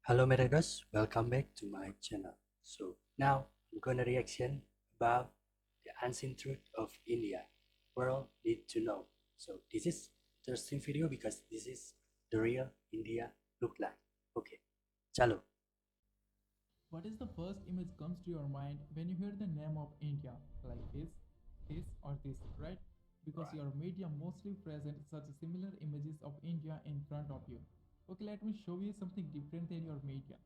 Hello Merados, welcome back to my channel. So now I'm gonna reaction about the unseen truth of India. World need to know. So this is interesting video because this is the real India look like. Okay, chalo. What is the first image comes to your mind when you hear the name of India? Like this or this, right? Because Right. your media mostly present such similar images of India in front of you. Okay, let me show you something different than your media.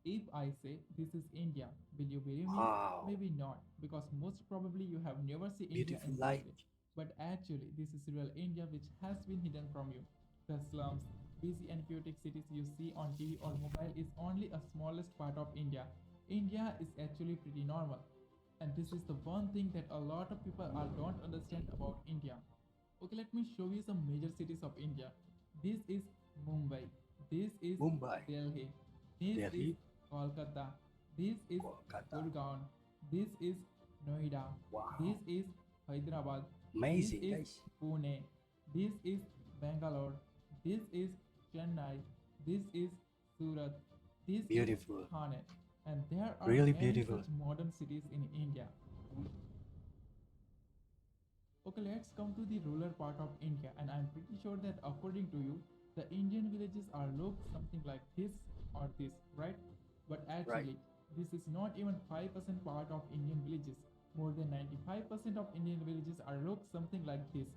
If I say this is India, will you believe me? Wow, Maybe not, because most probably you have never seen India beautiful in this light. way. But actually, this is real India which has been hidden from you. The slums, busy and chaotic cities you see on TV or mobile is only a smallest part of India. India is actually pretty normal. And this is the one thing that a lot of people are don't understand about India. Okay, let me show you some major cities of India. This is Mumbai. This is Mumbai, Delhi. This is Delhi, Kolkata. This is Kolkata. Gurgaon. This is Noida. This Wow, is Hyderabad. This amazing is guys. Pune. This is Bangalore. This is Chennai. This is Surat. This is Beautiful, Thane. And there are really many beautiful. such modern cities in India. Okay, let's come to the rural part of India, and I'm pretty sure that according to you, the Indian villages are look something like this or this, right? But Right, actually, this is not even 5% part of Indian villages. More than 95% of Indian villages are look something like this.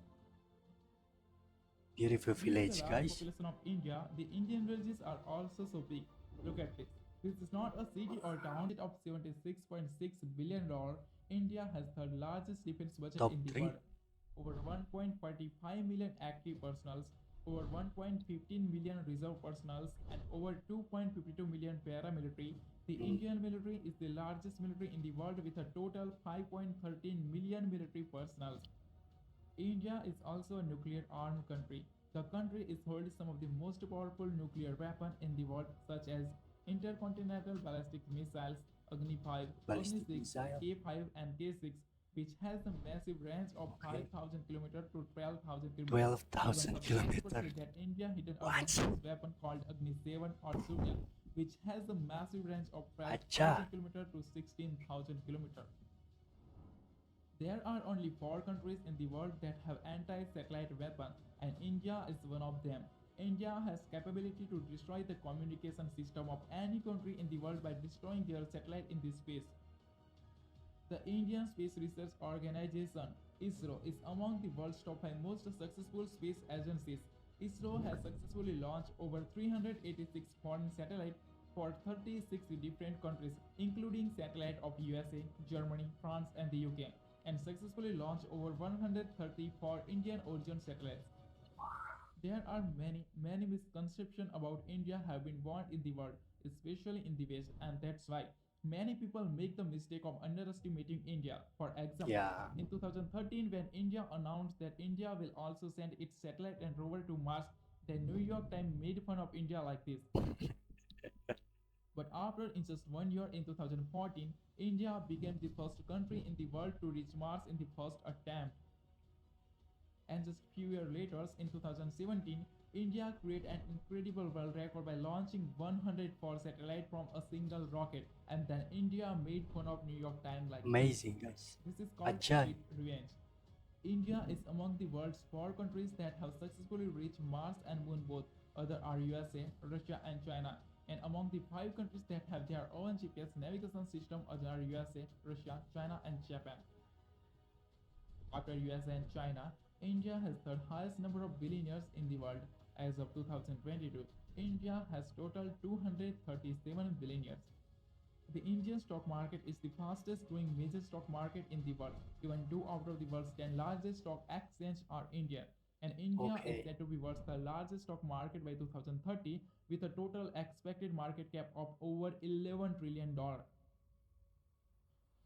beautiful Due to the village large guys. population of India, the Indian villages are also so big. Look at this. This is not a city or town of $76.6 billion. India has third largest defense budget Top in the 3. world. Over 1.45 million active personals, over 1.15 million reserve personals, and over 2.52 million paramilitary. The Mm. Indian military is the largest military in the world with a total 5.13 million military personnel. India is also a nuclear armed country. The country is holding some of the most powerful nuclear weapons in the world, such as intercontinental ballistic missiles, Agni 5, Agni Ballistic 6, missile. K5, and K6, which has a massive range of Okay. 5,000 km to 12,000 km. Even 12,000 some experts kilometer. say that India hidden a What? dangerous weapon called Agni 7 or Surya, which has a massive range of Acha. 12,000 km to 16,000 km. There are only four countries in the world that have anti-satellite weapons, and India is one of them. India has capability to destroy the communication system of any country in the world by destroying their satellite in this space. The Indian Space Research Organization (ISRO) is among the world's top 5 most successful space agencies. ISRO has successfully launched over 386 foreign satellites for 36 different countries, including satellites of USA, Germany, France, and the UK, and successfully launched over 134 Indian origin satellites. There are many misconceptions about India have been born in the world, especially in the West, and that's why many people make the mistake of underestimating India. For example, Yeah. in 2013, when India announced that India will also send its satellite and rover to Mars, the New York Times made fun of India like this. But after in just 1 year in 2014, India became the first country in the world to reach Mars in the first attempt. And just few years later, in 2017, India created an incredible world record by launching 104 satellites from a single rocket. And then India made fun of New York Times like this. Amazing guys. This is called Ajay. sweet revenge. India is among the world's four countries that have successfully reached Mars and Moon both. Other are USA, Russia, and China. And among the five countries that have their own GPS navigation system, other are USA, Russia, China, and Japan. After USA and China, India has third highest number of billionaires in the world. As of 2022, India has total 237 billionaires. The Indian stock market is the fastest growing major stock market in the world. Even two out of the world's 10 largest stock exchanges are Indian. And India is Okay. said to be world's the largest stock market by 2030 with a total expected market cap of over $11 trillion.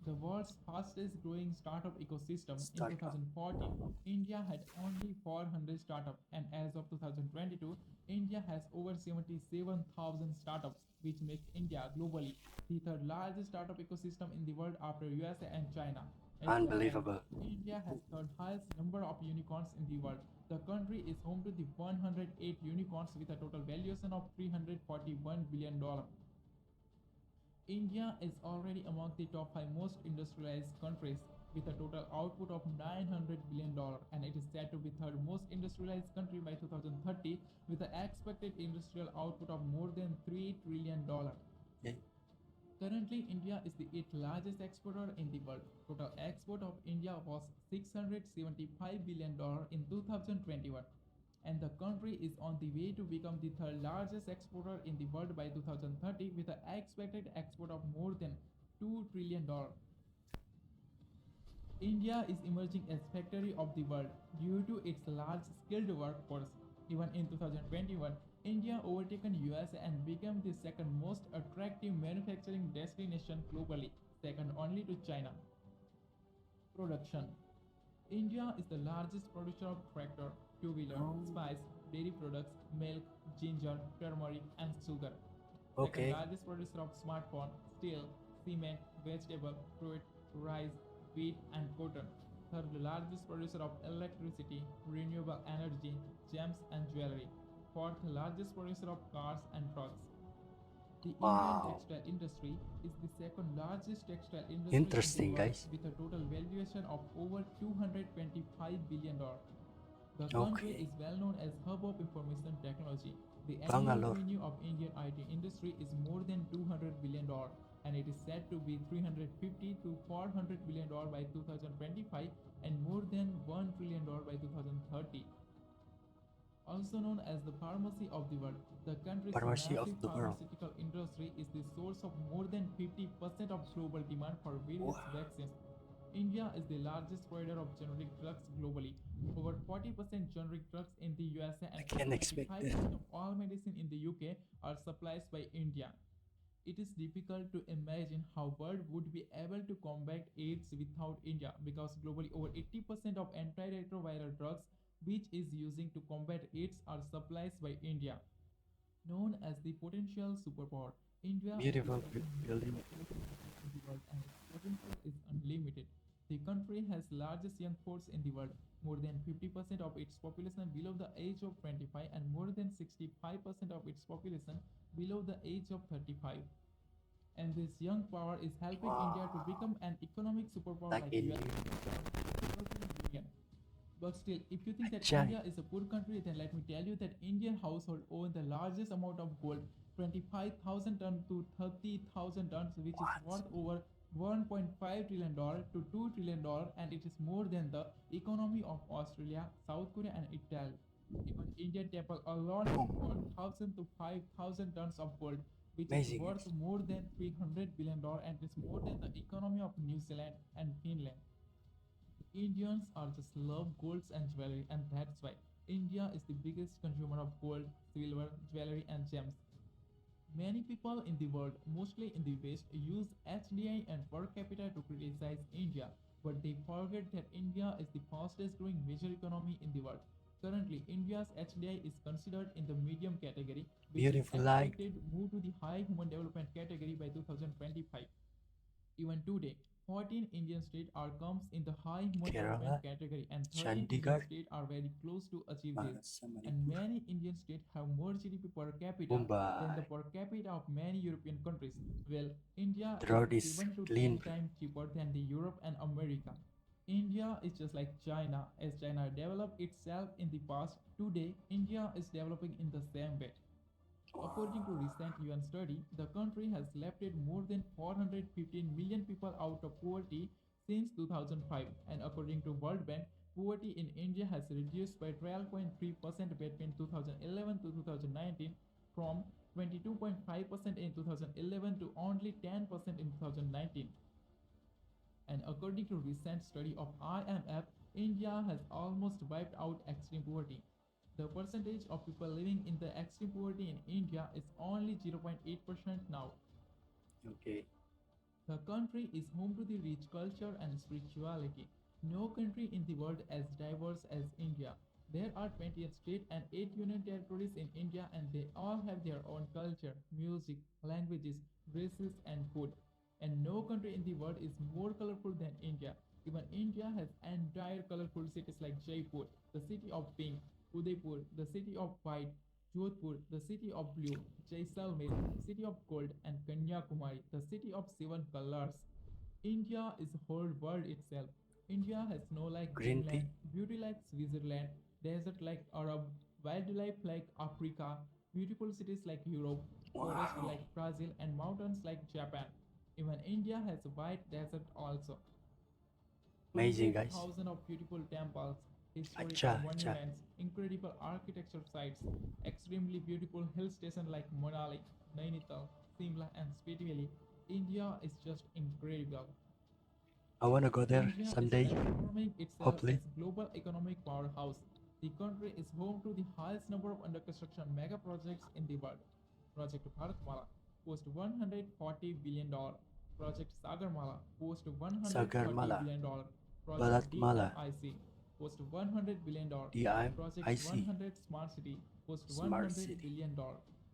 The world's fastest growing startup ecosystem in Startup. 2014, India had only 400 startups, and as of 2022, India has over 77,000 startups, which makes India globally the third largest startup ecosystem in the world after USA and China. At the end, Unbelievable. India has third highest number of unicorns in the world. The country is home to the 108 unicorns with a total valuation of $341 billion. India is already among the top 5 most industrialized countries with a total output of $900 billion, and it is said to be third most industrialized country by 2030 with an expected industrial output of more than $3 trillion. Yeah. Currently, India is the eighth largest exporter in the world. Total export of India was $675 billion in 2021, and the country is on the way to become the third largest exporter in the world by 2030 with an expected export of more than $2 trillion. India is emerging as factory of the world due to its large skilled workforce. Even in 2021, India overtaken USA and became the second most attractive manufacturing destination globally, second only to China. Production. India is the largest producer of tractor, two-wheeler, Oh, spice, dairy products, milk, ginger, turmeric, and sugar. Second okay. largest producer of smartphone, steel, cement, vegetable, fruit, rice, wheat, and cotton. Third largest producer of electricity, renewable energy, gems, and jewelry. Fourth largest producer of cars and trucks. The Indian Wow. textile industry is the second largest textile industry in the Interesting, world guys. with a total valuation of over $225 billion. The country Okay. is well known as hub of information technology. The annual Bangalore. revenue of Indian IT industry is more than $200 billion, and it is said to be 350 to $400 billion by 2025 and more than $1 trillion by 2030. Also known as the pharmacy of the world, the country's Pharmacy of massive the world. pharmaceutical industry is the source of more than 50% of global demand for various Wow. vaccines. India is the largest provider of generic drugs globally. Over 40% generic drugs in the USA I and over can expect that. 95% of all medicine in the UK are supplied by India. It is difficult to imagine how world would be able to combat AIDS without India because globally over 80% of antiretroviral drugs which is using to combat AIDS are supplied by India. Known as the potential superpower, India is the Beautiful second most building. populous country in the world and its potential is unlimited. The country has largest young force in the world, more than 50% of its population below the age of 25 and more than 65% of its population below the age of 35. And this young power is helping India to Wow. become an economic superpower Like like India. US or European Union. But still, if you think Like that China. India is a poor country, then let me tell you that Indian household own the largest amount of gold, 25,000 tons to 30,000 tons, which is What? worth over $1.5 trillion to $2 trillion, and it is more than the economy of Australia, South Korea, and Italy. Even Indian temple alone has Boom. 1,000 to 5,000 tons of gold, which is Amazing, worth guys. more than $300 billion and is more than the economy of New Zealand and Finland. Indians are just love golds and jewelry, and that's why India is the biggest consumer of gold, silver, jewelry, and gems. Many people in the world, mostly in the West, use HDI and per capita to criticize India, but they forget that India is the fastest growing major economy in the world. Currently, India's HDI is considered in the medium category, which is Beautiful light. expected to move to the high human development category by 2025. Even today, 14 Indian states are comes in the high human development Kerala. category and 13 Indian Chandigarh. states are very close to achieve this. And Manipur. many Indian states have more GDP per capita than the Mumbai. per capita of many European countries. Well, India The is road is 7 to 10 clean. times cheaper than the Europe and America. India is just like China. As China developed itself in the past, today India is developing in the same way. According to Wow. recent UN study, the country has lifted more than 415 million people out of poverty since 2005, and according to World Bank, poverty in India has reduced by 12.3% between 2011 to 2019 from 22.5% in 2011 to only 10% in 2019. And according to recent study of IMF, India has almost wiped out extreme poverty. The percentage of people living in the extreme poverty in India is only 0.8% now. Okay. The country is home to the rich culture and spirituality. No country in the world as diverse as India. There are 28 states and 8 union territories in India, and they all have their own culture, music, languages, dresses, and food. And no country in the world is more colorful than India. Even India has entire colorful cities like Jaipur, the city of pink, Udaipur, the city of white, Jodhpur, the city of blue, Jaisalmer, city of gold, and Kanyakumari, the city of seven colors. India is a whole world itself. India has snow like Green tea? Greenland, beauty like Switzerland, desert like Arab, wildlife like Africa, beautiful cities like Europe, forest Wow. like Brazil, and mountains like Japan. Even India has a white desert also. Amazing, guys. 100,000 of beautiful temples, historic Acha, acha. monuments, incredible architecture sites, extremely beautiful hill stations like Manali, Nainital, Simla, and Spiti. India is just incredible. I wanna go there India is someday. transforming itself Hopefully. as global economic powerhouse. The country is home to the highest number of under construction mega projects in the world. Project Bharatmala post $140 billion. Project Sagarmala post $140 Sagarmala. billion. Project Balatmala. DMIC post $100 billion. Project DIMIC. 100 Smart City post Smart $100 City. billion.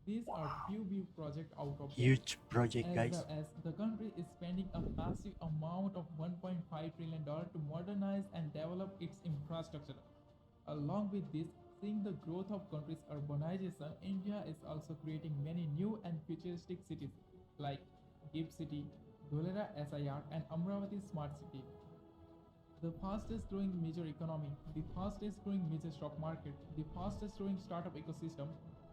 These are Wow. few big projects out of them, Huge project, as guys. well as the country is spending a massive amount of $1.5 trillion to modernize and develop its infrastructure. Along with this, seeing the growth of country's urbanization, India is also creating many new and futuristic cities like Gift City, Dholera SIR, and Amravati Smart City. The fastest growing major economy, the fastest growing major stock market, the fastest growing startup ecosystem,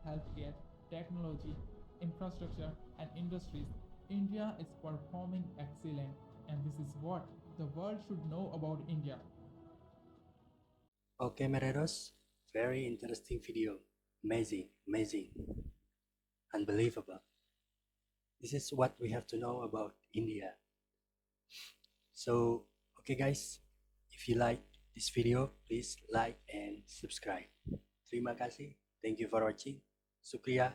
healthcare, technology, infrastructure, and industries. India is performing excellent, and this is what the world should know about India. Okay, Mereros. Very interesting video. Amazing, amazing, unbelievable. This is what we have to know about India. So, okay, guys, if you like this video, please like and subscribe. Terima kasih. Thank you for watching. Sukriya.